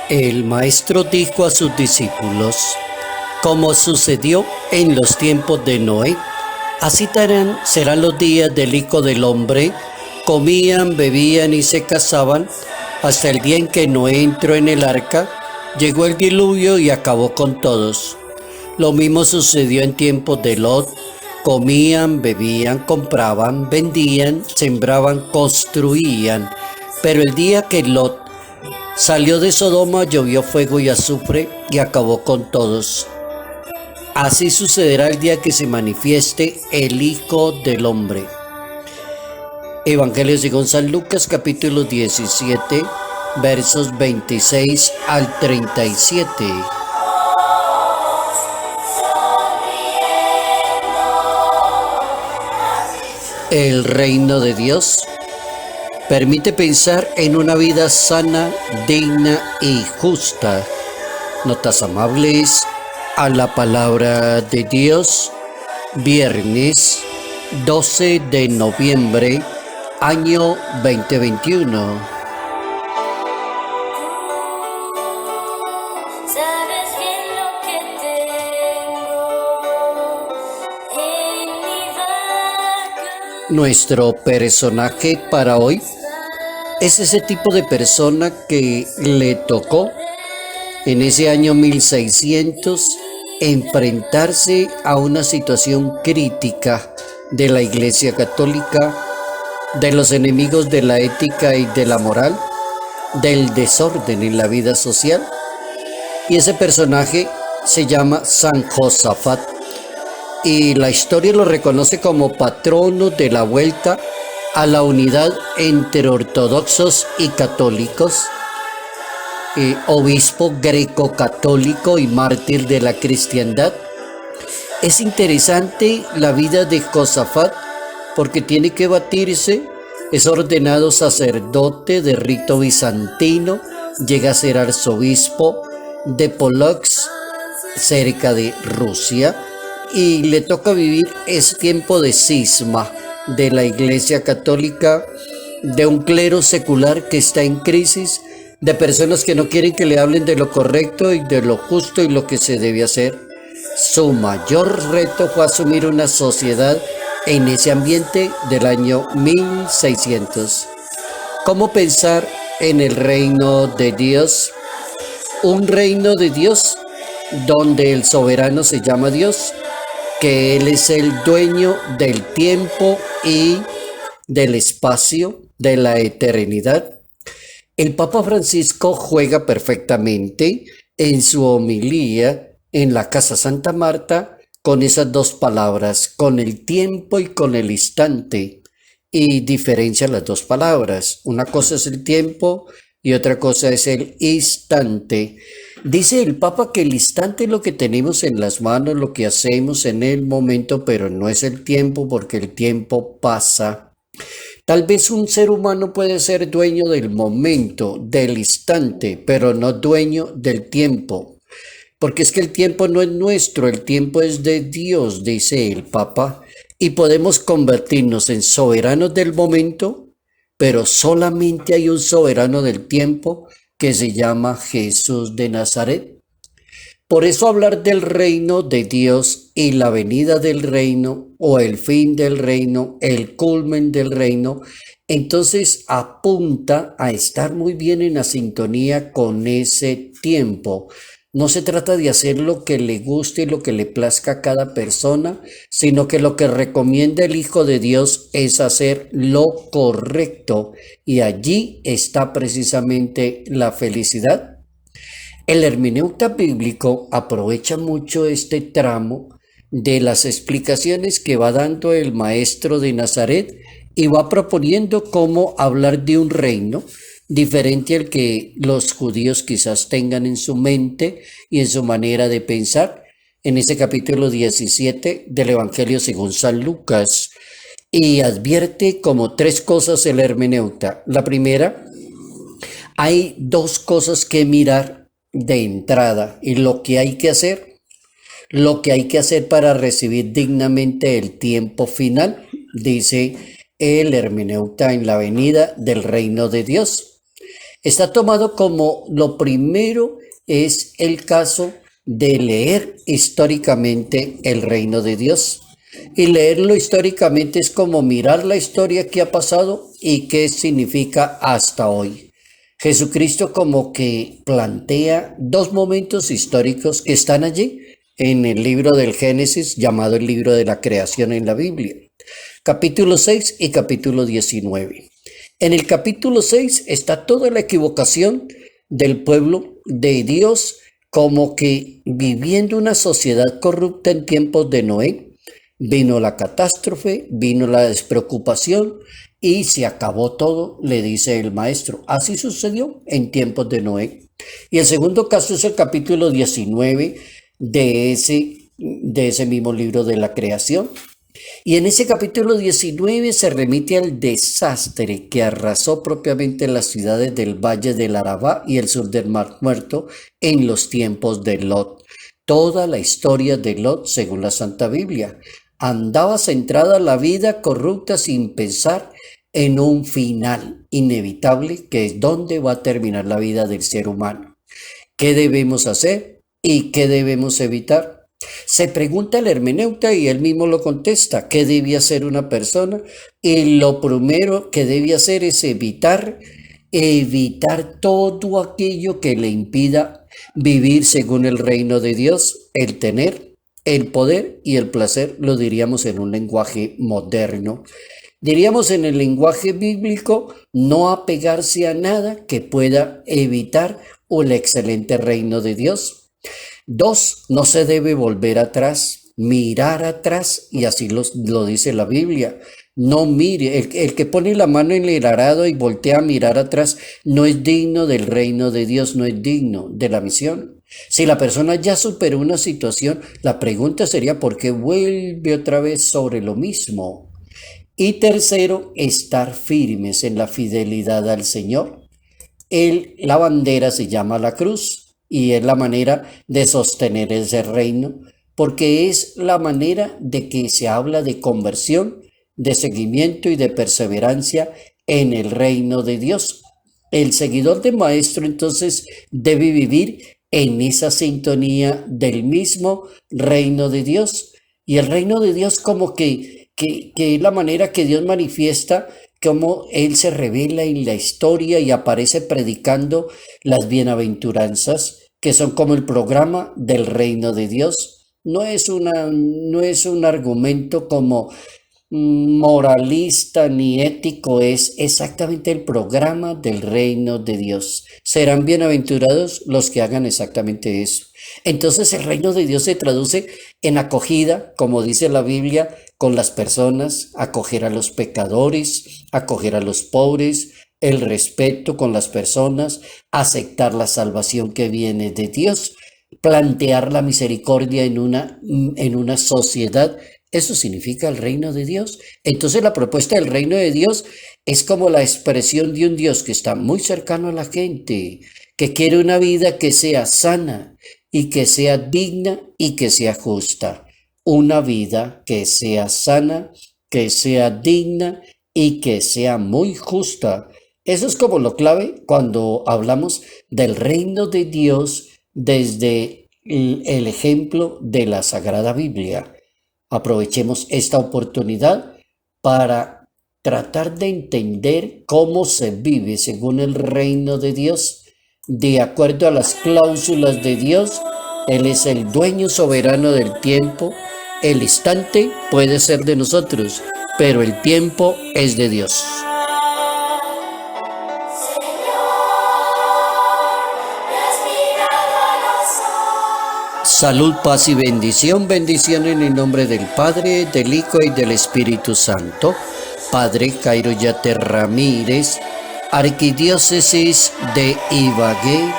El maestro dijo a sus discípulos, como sucedió en los tiempos de Noé, así serán los días del Hijo del Hombre. Comían, bebían y se casaban hasta el día en que Noé entró en el arca. Llegó el diluvio y acabó con todos. Lo mismo sucedió en tiempos de Lot. Comían, bebían, compraban, vendían, sembraban, construían. Pero el día que Lot salió de Sodoma, llovió fuego y azufre y acabó con todos. Así sucederá el día que se manifieste el Hijo del Hombre. Evangelio según San Lucas, capítulo 17, versos 26 al 37. El reino de Dios permite pensar en una vida sana, digna y justa. Notas amables a la palabra de Dios, viernes 12 de noviembre, año 2021. Nuestro personaje para hoy es ese tipo de persona que le tocó en ese año 1600 enfrentarse a una situación crítica de la Iglesia Católica, de los enemigos de la ética y de la moral, del desorden en la vida social. Y ese personaje se llama San Josafat. Y la historia lo reconoce como patrono de la vuelta a la unidad entre ortodoxos y católicos, obispo greco-católico y mártir de la cristiandad. Es interesante la vida de Josafat porque tiene que batirse, es ordenado sacerdote de rito bizantino, llega a ser arzobispo de Polox, cerca de Rusia, y le toca vivir ese tiempo de cisma de la Iglesia Católica, de un clero secular que está en crisis, de personas que no quieren que le hablen de lo correcto y de lo justo y lo que se debe hacer. Su mayor reto fue asumir una sociedad en ese ambiente del año 1600. ¿Cómo pensar en el reino de Dios? Un reino de Dios donde el soberano se llama Dios, que Él es el dueño del tiempo y del espacio, de la eternidad. El Papa Francisco juega perfectamente en su homilía en la Casa Santa Marta con esas dos palabras, con el tiempo y con el instante, y diferencia las dos palabras. Una cosa es el tiempo y otra cosa es el instante. Dice el Papa que el instante es lo que tenemos en las manos, lo que hacemos en el momento, pero no es el tiempo, porque el tiempo pasa. Tal vez un ser humano puede ser dueño del momento, del instante, pero no dueño del tiempo. Porque es que el tiempo no es nuestro, el tiempo es de Dios, dice el Papa, y podemos convertirnos en soberanos del momento, pero solamente hay un soberano del tiempo que se llama Jesús de Nazaret. Por eso hablar del reino de Dios y la venida del reino o el fin del reino, el culmen del reino, entonces apunta a estar muy bien en la sintonía con ese tiempo. No se trata de hacer lo que le guste y lo que le plazca a cada persona, sino que lo que recomienda el Hijo de Dios es hacer lo correcto, y allí está precisamente la felicidad. El hermeneuta bíblico aprovecha mucho este tramo de las explicaciones que va dando el maestro de Nazaret y va proponiendo cómo hablar de un reino diferente al que los judíos quizás tengan en su mente y en su manera de pensar, en ese capítulo 17 del Evangelio según San Lucas. Y advierte como tres cosas el hermeneuta. La primera, hay dos cosas que mirar de entrada y lo que hay que hacer para recibir dignamente el tiempo final, dice el hermeneuta en la venida del reino de Dios. Está tomado como lo primero es el caso de leer históricamente el reino de Dios. Y leerlo históricamente es como mirar la historia que ha pasado y qué significa hasta hoy. Jesucristo como que plantea dos momentos históricos que están allí en el libro del Génesis, llamado el libro de la creación en la Biblia. Capítulo 6 y capítulo 19. En el capítulo 6 está toda la equivocación del pueblo de Dios, como que viviendo una sociedad corrupta en tiempos de Noé. Vino la catástrofe, vino la despreocupación y se acabó todo, le dice el maestro. Así sucedió en tiempos de Noé. Y el segundo caso es el capítulo 19 de ese mismo libro de la creación. Y en ese capítulo 19 se remite al desastre que arrasó propiamente las ciudades del Valle del Arabá y el sur del Mar Muerto en los tiempos de Lot. Toda la historia de Lot, según la Santa Biblia, andaba centrada la vida corrupta sin pensar en un final inevitable, que es dónde va a terminar la vida del ser humano. ¿Qué debemos hacer y qué debemos evitar? Se pregunta el hermeneuta y él mismo lo contesta. ¿Qué debe hacer una persona? Y lo primero que debe hacer es evitar todo aquello que le impida vivir según el reino de Dios, el tener el poder y el placer, lo diríamos en un lenguaje moderno. Diríamos en el lenguaje bíblico, no apegarse a nada que pueda evitar el excelente reino de Dios. 2, no se debe volver atrás, mirar atrás, y así lo dice la Biblia. No mire, el que pone la mano en el arado y voltea a mirar atrás no es digno del reino de Dios, no es digno de la misión. Si la persona ya superó una situación, la pregunta sería ¿por qué vuelve otra vez sobre lo mismo? Y tercero, estar firmes en la fidelidad al Señor. La bandera se llama la cruz y es la manera de sostener ese reino, porque es la manera de que se habla de conversión, de seguimiento y de perseverancia en el reino de Dios. El seguidor del maestro entonces debe vivir en esa sintonía del mismo reino de Dios. Y el reino de Dios como que es la manera que Dios manifiesta, cómo Él se revela en la historia y aparece predicando las bienaventuranzas, que son como el programa del reino de Dios. No es un argumento como moralista ni ético, es exactamente el programa del reino de Dios. Serán bienaventurados los que hagan exactamente eso. Entonces el reino de Dios se traduce en acogida, como dice la Biblia, con las personas, acoger a los pecadores, acoger a los pobres, el respeto con las personas, aceptar la salvación que viene de Dios, plantear la misericordia en una sociedad. Eso significa el reino de Dios. Entonces la propuesta del reino de Dios es como la expresión de un Dios que está muy cercano a la gente, que quiere una vida que sea sana y que sea digna y que sea justa. Una vida que sea sana, que sea digna y que sea muy justa. Eso es como lo clave cuando hablamos del reino de Dios desde el ejemplo de la Sagrada Biblia. Aprovechemos esta oportunidad para tratar de entender cómo se vive según el reino de Dios, de acuerdo a las cláusulas de Dios. Él es el dueño soberano del tiempo. El instante puede ser de nosotros, pero el tiempo es de Dios. Salud, paz y bendición. Bendición en el nombre del Padre, del Hijo y del Espíritu Santo. Padre Cairo Yate Ramírez, Arquidiócesis de Ibagué,